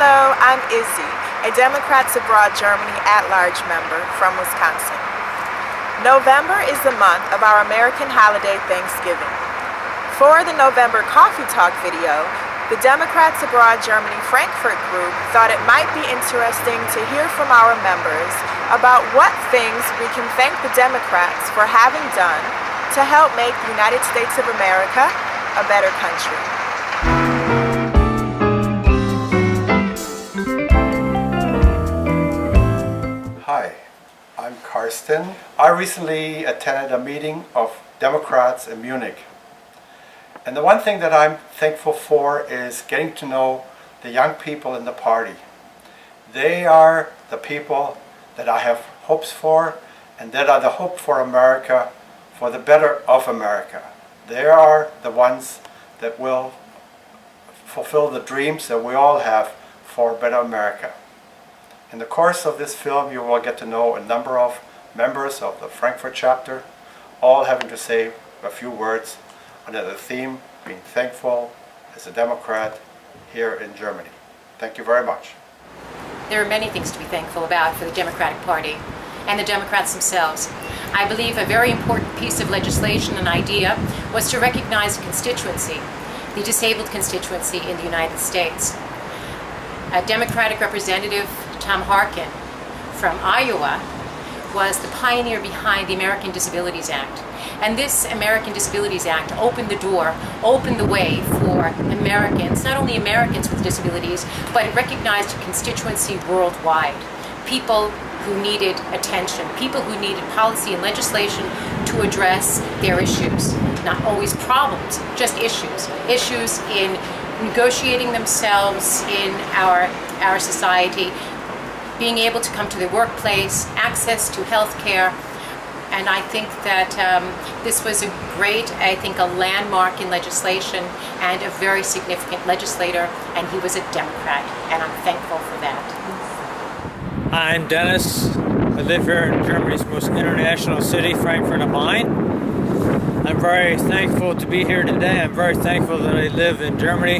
Hello, I'm Izzy, a Democrats Abroad Germany at-large member from Wisconsin. November is the month of our American holiday Thanksgiving. For the November Coffee Talk video, the Democrats Abroad Germany Frankfurt group thought it might be interesting to hear from our members about what things we can thank the Democrats for having done to help make the United States of America a better country. Hi, I'm Karsten. I recently attended a meeting of Democrats in Munich. And the one thing that I'm thankful for is getting to know the young people in the party. They are the people that I have hopes for, and that are the hope for America, for the better of America. They are the ones that will fulfill the dreams that we all have for a better America. In the course of this film, you will get to know a number of members of the Frankfurt chapter, all having to say a few words under the theme, being thankful as a Democrat here in Germany. Thank you very much. There are many things to be thankful about for the Democratic Party and the Democrats themselves. I believe a very important piece of legislation and idea was to recognize a constituency, the disabled constituency in the United States. A Democratic representative, Tom Harkin from Iowa, was the pioneer behind the American Disabilities Act. And this American Disabilities Act opened the door, opened the way for Americans, not only Americans with disabilities, but it recognized a constituency worldwide. People who needed attention, people who needed policy and legislation to address their issues. Not always problems, just issues. Issues in negotiating themselves in our society, being able to come to the workplace, access to health care. And I think that this was a landmark in legislation and a very significant legislator, and he was a Democrat, and I'm thankful for that. I'm Dennis. I live here in Germany's most international city, Frankfurt am Main. I'm very thankful to be here today. I'm very thankful that I live in Germany,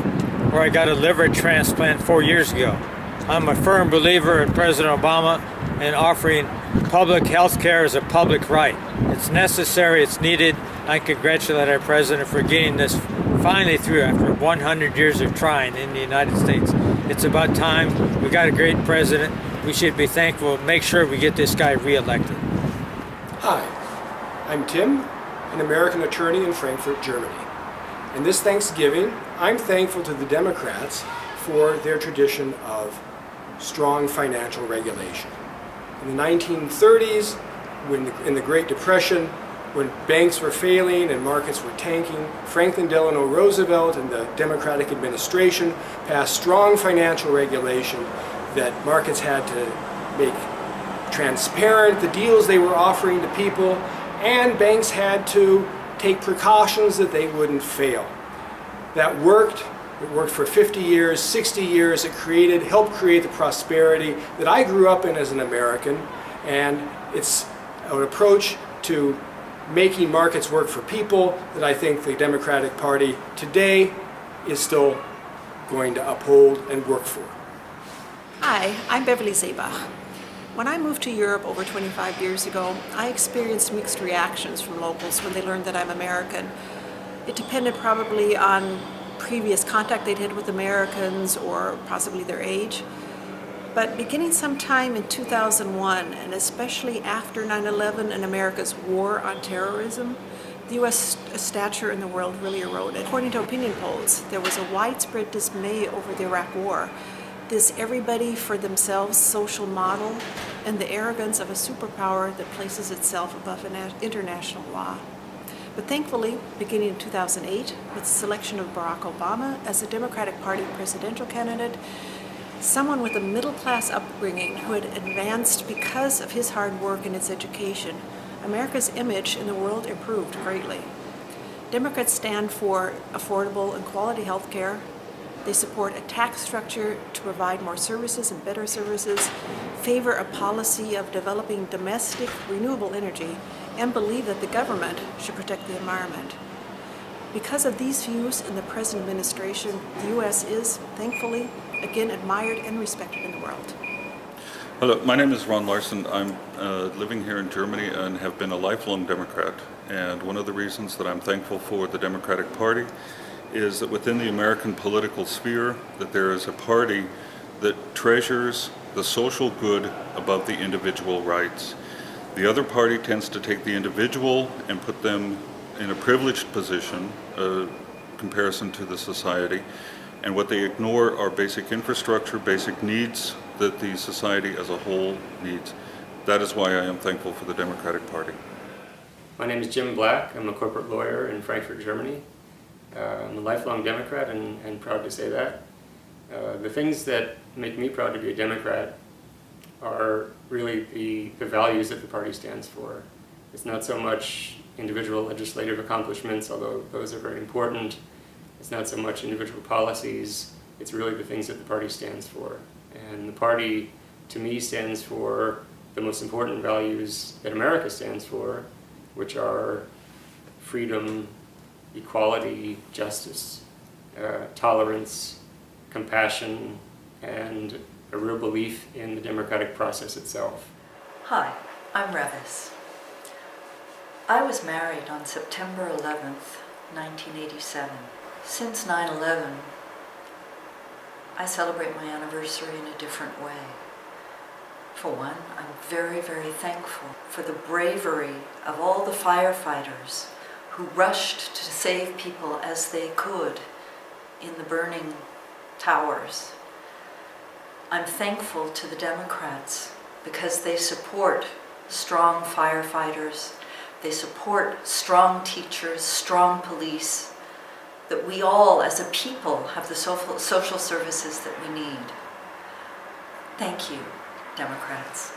where I got a liver transplant 4 years ago. I'm a firm believer in President Obama and offering public health care as a public right. It's necessary, it's needed. I congratulate our president for getting this finally through after 100 years of trying in the United States. It's about time. We got a great president. We should be thankful. Make sure we get this guy reelected. Hi, I'm Tim, an American attorney in Frankfurt, Germany. And this Thanksgiving, I'm thankful to the Democrats for their tradition of strong financial regulation. In the 1930s, in the Great Depression, when banks were failing and markets were tanking, Franklin Delano Roosevelt and the Democratic administration passed strong financial regulation that markets had to make transparent the deals they were offering to people, and banks had to take precautions that they wouldn't fail. That worked. It worked for 50 years, 60 years. It helped create the prosperity that I grew up in as an American, and it's an approach to making markets work for people that I think the Democratic Party today is still going to uphold and work for. Hi, I'm Beverly. When I moved to Europe over 25 years ago, I experienced mixed reactions from locals when they learned that I'm American. It depended probably on previous contact they'd had with Americans or possibly their age. But beginning sometime in 2001, and especially after 9/11 and America's war on terrorism, the U.S. stature in the world really eroded. According to opinion polls, there was a widespread dismay over the Iraq War, this everybody for themselves social model, and the arrogance of a superpower that places itself above international law. But thankfully, beginning in 2008, with the selection of Barack Obama as the Democratic Party presidential candidate, someone with a middle-class upbringing who had advanced because of his hard work and his education, America's image in the world improved greatly. Democrats stand for affordable and quality health care. They support a tax structure to provide more services and better services, favor a policy of developing domestic renewable energy, and believe that the government should protect the environment. Because of these views in the present administration, the U.S. is, thankfully, again, admired and respected in the world. Hello, my name is Ron Larson. I'm living here in Germany and have been a lifelong Democrat. And one of the reasons that I'm thankful for the Democratic Party is that within the American political sphere, that there is a party that treasures the social good above the individual rights. The other party tends to take the individual and put them in a privileged position, comparison to the society, and what they ignore are basic infrastructure, basic needs that the society as a whole needs. That is why I am thankful for the Democratic Party. My name is Jim Black. I'm a corporate lawyer in Frankfurt, Germany. I'm a lifelong Democrat and proud to say that. The things that make me proud to be a Democrat are really the values that the party stands for. It's not so much individual legislative accomplishments, although those are very important. It's not so much individual policies. It's really the things that the party stands for. And the party, to me, stands for the most important values that America stands for, which are freedom, equality, justice, tolerance, compassion, and a real belief in the democratic process itself. Hi, I'm Reavis. I was married on September 11th, 1987. Since 9/11, I celebrate my anniversary in a different way. For one, I'm very, very thankful for the bravery of all the firefighters who rushed to save people as they could in the burning towers. I'm thankful to the Democrats because they support strong firefighters, they support strong teachers, strong police, that we all as a people have the social services that we need. Thank you, Democrats.